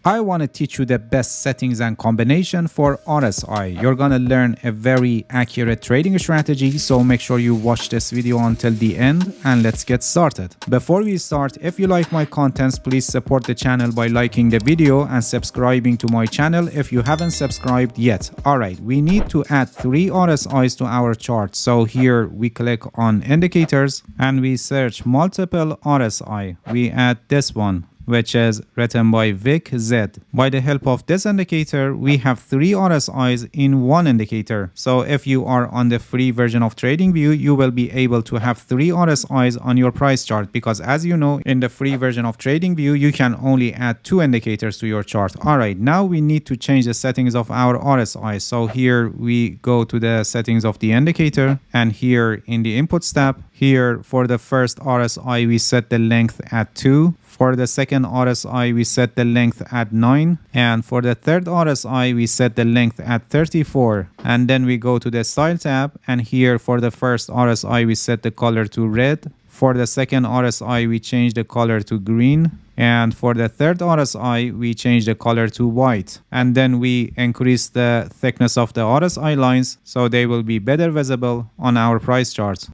I want to teach you the best settings and combination for RSI. You're going to learn a very accurate trading strategy, so make sure you watch this video until the end and let's get started. Before we start, if you like my contents, please support the channel by liking the video and subscribing to my channel if you haven't subscribed yet. Alright, we need to add 3 RSIs to our chart. So here we click on indicators and we search multiple RSI. We add this one, which is written by Vic Z. By the help of this indicator, we have 3 RSIs in one indicator. So if you are on the free version of TradingView, you will be able to have 3 RSIs on your price chart, because as you know, in the free version of TradingView, you can only add 2 indicators to your chart. Alright, now we need to change the settings of our RSI. So here we go to the settings of the indicator, and here in the inputs tab, here for the first RSI, we set the length at 2. For the second RSI, we set the length at 9. And for the third RSI, we set the length at 34. And then we go to the style tab. And here for the first RSI, we set the color to red. For the second RSI, we change the color to green. And for the third RSI, we change the color to white. And then we increase the thickness of the RSI lines so they will be better visible on our price chart.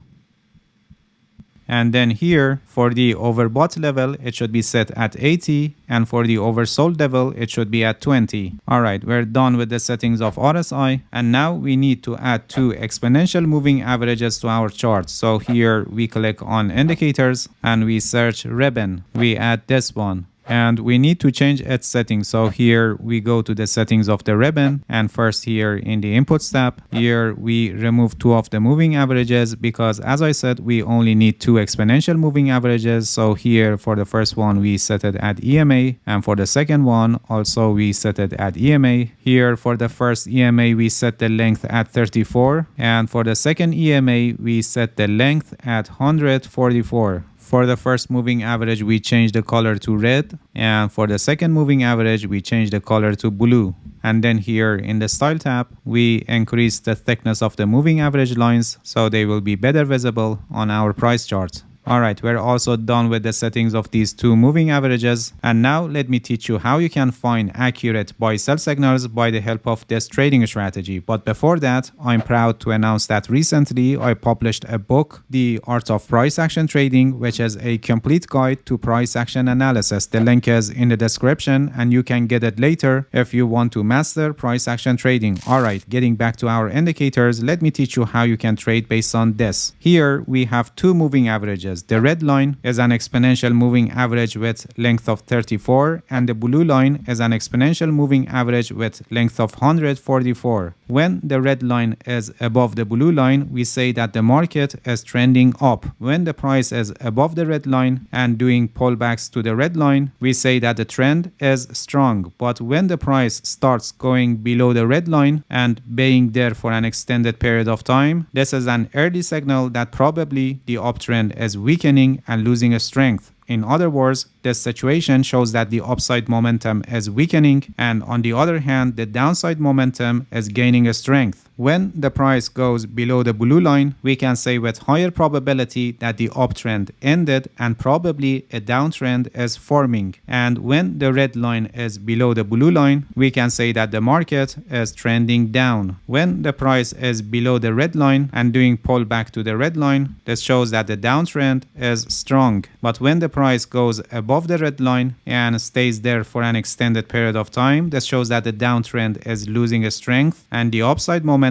And then here for the overbought level, it should be set at 80, and for the oversold level, it should be at 20. Alright, we're done with the settings of RSI, and now we need to add 2 exponential moving averages to our chart. So here we click on indicators and we search ribbon. We add this one. And we need to change its settings. So here we go to the settings of the ribbon, and first here in the inputs tab, here we remove 2 of the moving averages, because as I said, we only need 2 exponential moving averages. So here for the first one we set it at EMA, and for the second one also we set it at EMA. Here for the first EMA we set the length at 34, and for the second EMA we set the length at 144. For the first moving average, we change the color to red, and for the second moving average, we change the color to blue. And then here in the style tab, we increase the thickness of the moving average lines so they will be better visible on our price chart. Alright, we're also done with the settings of these 2 moving averages, and now let me teach you how you can find accurate buy-sell signals by the help of this trading strategy. But before that, I'm proud to announce that recently I published a book, The Art of Price Action Trading, which is a complete guide to price action analysis. The link is in the description and you can get it later if you want to master price action trading. Alright, getting back to our indicators, let me teach you how you can trade based on this. Here we have 2 moving averages. The red line is an exponential moving average with length of 34, and the blue line is an exponential moving average with length of 144. When the red line is above the blue line, we say that the market is trending up. When the price is above the red line and doing pullbacks to the red line, we say that the trend is strong. But when the price starts going below the red line and being there for an extended period of time, this is an early signal that probably the uptrend is weakening and losing strength. In other words, this situation shows that the upside momentum is weakening, and on the other hand, the downside momentum is gaining strength. When the price goes below the blue line, we can say with higher probability that the uptrend ended and probably a downtrend is forming. And when the red line is below the blue line, we can say that the market is trending down. When the price is below the red line and doing pullback to the red line, this shows that the downtrend is strong. But when the price goes above the red line and stays there for an extended period of time, this shows that the downtrend is losing strength and the upside momentum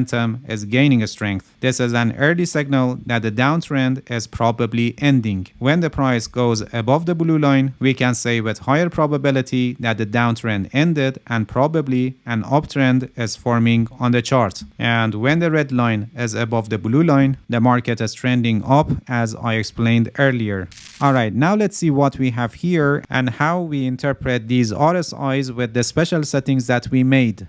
is gaining strength. This is an early signal that the downtrend is probably ending. When the price goes above the blue line, we can say with higher probability that the downtrend ended and probably an uptrend is forming on the chart. And when the red line is above the blue line, the market is trending up, as I explained earlier. Alright, now let's see what we have here and how we interpret these RSIs with the special settings that we made.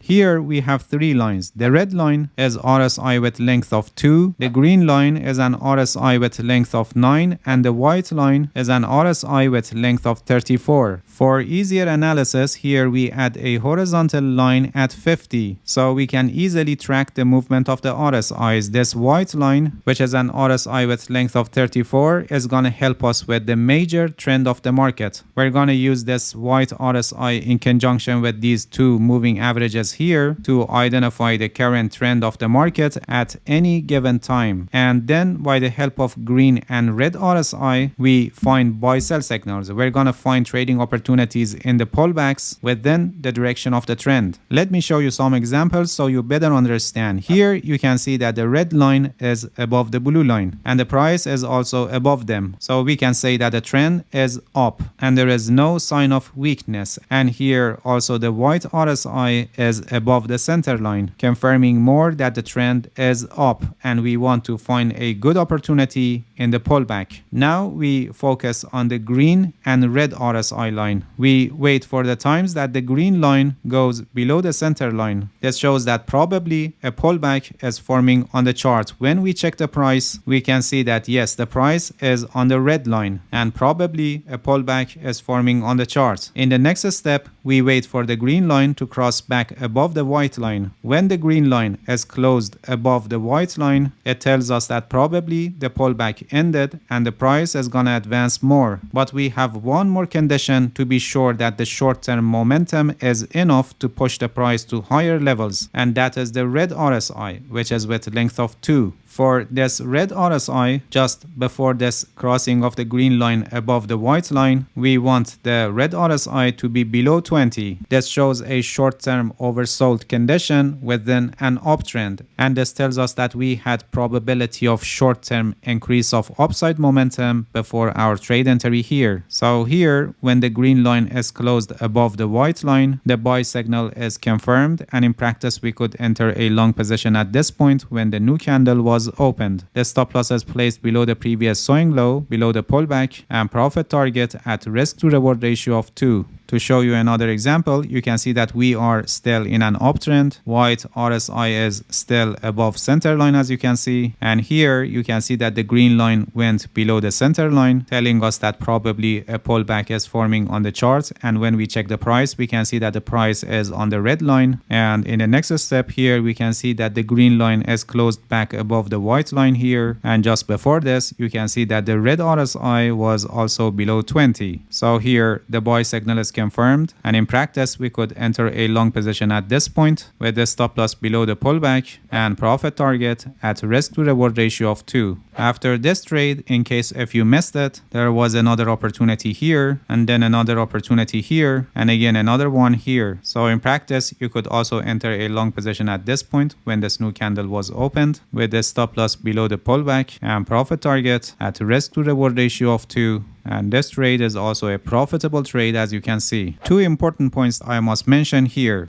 Here we have three lines. The red line is RSI with length of 2, the green line is an RSI with length of 9, and the white line is an RSI with length of 34. For easier analysis, here we add a horizontal line at 50, so we can easily track the movement of the RSIs. This white line, which is an RSI with length of 34, is going to help us with the major trend of the market. We're going to use this white RSI in conjunction with these two moving averages here to identify the current trend of the market at any given time. And then by the help of green and red RSI, we find buy-sell signals. We're going to find trading opportunities in the pullbacks within the direction of the trend. Let me show you some examples so you better understand. Here you can see that the red line is above the blue line and the price is also above them. So we can say that the trend is up and there is no sign of weakness. And here also the white RSI is above the center line, confirming more that the trend is up and we want to find a good opportunity in the pullback. Now we focus on the green and red RSI line. We wait for the times that the green line goes below the center line. This shows that probably a pullback is forming on the chart. When we check the price, we can see that yes, the price is on the red line and probably a pullback is forming on the chart. In the next step, we wait for the green line to cross back above the white line. When the green line is closed above the white line, it tells us that probably the pullback ended and the price is gonna advance more. But we have one more condition to be sure that the short-term momentum is enough to push the price to higher levels, and that is the red RSI, which is with length of 2. For this red RSI, just before this crossing of the green line above the white line, we want the red RSI to be below 20. This shows a short-term oversold condition within an uptrend, and this tells us that we had probability of short-term increase of upside momentum before our trade entry here. So here, when the green line is closed above the white line, the buy signal is confirmed, and in practice we could enter a long position at this point when the new candle was opened. The stop loss is placed below the previous swing low, below the pullback, and profit target at risk to reward ratio of 2. To show you another example, you can see that we are still in an uptrend. White RSI is still above center line, as you can see. And here you can see that the green line went below the center line, telling us that probably a pullback is forming on the chart. And when we check the price, we can see that the price is on the red line. And in the next step here, we can see that the green line is closed back above the white line here. And just before this, you can see that the red RSI was also below 20. So here the buy signal is confirmed, and in practice we could enter a long position at this point with the stop loss below the pullback and profit target at risk to reward ratio of 2. After this trade, in case if you missed it, there was another opportunity here, and then another opportunity here, and again another one here. So in practice you could also enter a long position at this point when this new candle was opened with the stop loss below the pullback and profit target at risk to reward ratio of 2. And this trade is also a profitable trade, as you can see. Two important points I must mention here.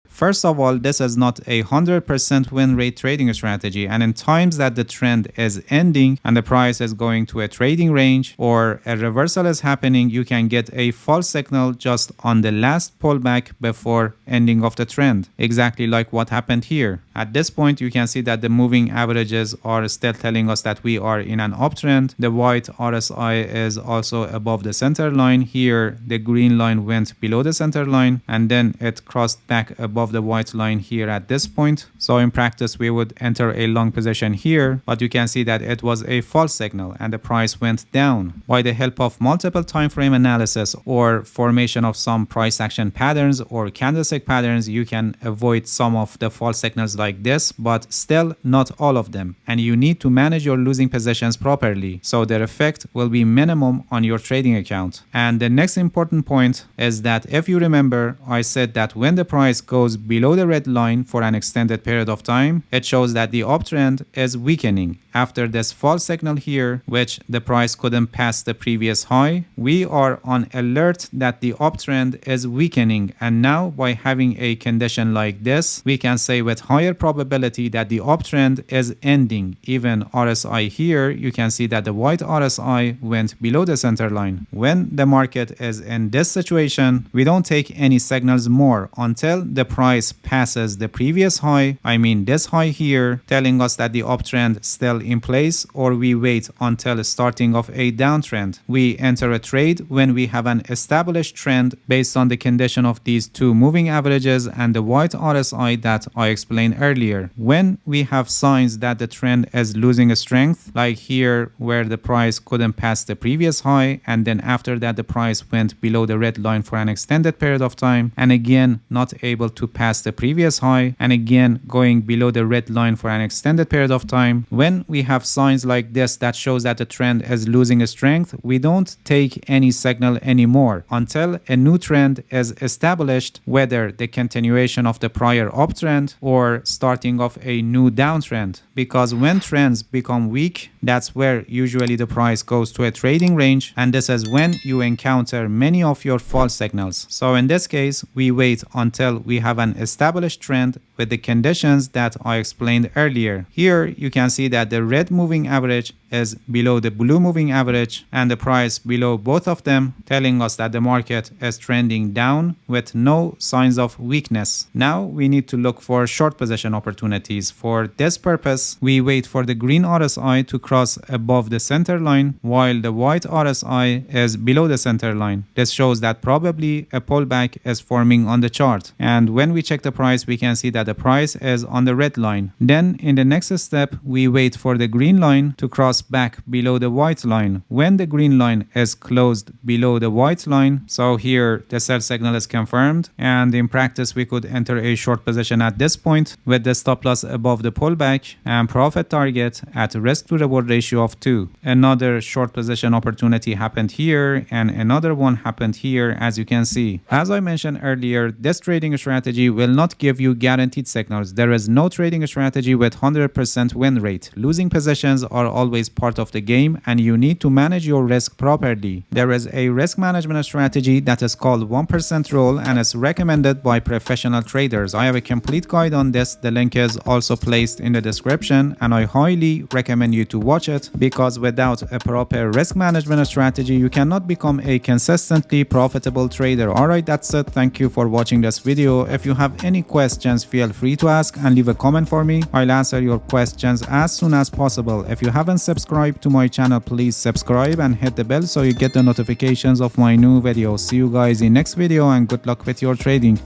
First of all, this is not a 100% win rate trading strategy, and in times that the trend is ending and the price is going to a trading range or a reversal is happening, you can get a false signal just on the last pullback before ending of the trend, exactly like what happened here. At this point, you can see that the moving averages are still telling us that we are in an uptrend. The white RSI is also above the center line. Here, the green line went below the center line and then it crossed back above the white line here at this point. So in practice we would enter a long position here, but you can see that it was a false signal and the price went down. By the help of multiple time frame analysis or formation of some price action patterns or candlestick patterns, you can avoid some of the false signals like this, but still not all of them, and you need to manage your losing positions properly so their effect will be minimum on your trading account. And the next important point is that if you remember, I said that when the price goes below the red line for an extended period of time, it shows that the uptrend is weakening. after this false signal here, which the price couldn't pass the previous high, we are on alert that the uptrend is weakening. And now by having a condition like this, we can say with higher probability that the uptrend is ending. Even RSI here, you can see that the white RSI went below the center line. When the market is in this situation, we don't take any signals more until the price passes the previous high, I mean this high here, telling us that the uptrend still in place, or we wait until the starting of a downtrend. We enter a trade when we have an established trend based on the condition of these two moving averages and the white RSI that I explained earlier. When we have signs that the trend is losing strength, like here where the price couldn't pass the previous high, and then after that the price went below the red line for an extended period of time, and again not able to pass the previous high, and again going below the red line for an extended period of time. When we have signs like this that shows that the trend is losing strength, we don't take any signal anymore until a new trend is established, whether the continuation of the prior uptrend or starting of a new downtrend. Because when trends become weak, that's where usually the price goes to a trading range, and this is when you encounter many of your false signals. So in this case, we wait until we have an established trend with the conditions that I explained earlier. Here you can see that the red moving average is below the blue moving average and the price below both of them, telling us that the market is trending down with no signs of weakness. Now we need to look for short position opportunities. For this purpose, we wait for the green RSI to cross above the center line while the white RSI is below the center line. This shows that probably a pullback is forming on the chart. And when we check the price, we can see that the price is on the red line. Then in the next step, we wait for the green line to cross back below the white line. When the green line is closed below the white line, so here the sell signal is confirmed, and in practice we could enter a short position at this point with the stop loss above the pullback and profit target at risk to reward ratio of 2. Another short position opportunity happened here and another one happened here, as you can see. As I mentioned earlier, this trading strategy will not give you guaranteed signals. There is no trading strategy with 100% win rate. Losing positions are always part of the game and you need to manage your risk properly. There is a risk management strategy that is called 1% rule and is recommended by professional traders. I have a complete guide on this. The link is also placed in the description and I highly recommend you to watch it, because without a proper risk management strategy you cannot become a consistently profitable trader. Alright, that's it. Thank you for watching this video. If you have any questions, feel free to ask and leave a comment for me. I'll answer your questions as soon as possible. If you haven't subscribed to my channel, please subscribe and hit the bell so you get the notifications of my new videos. See you guys in next video and good luck with your trading.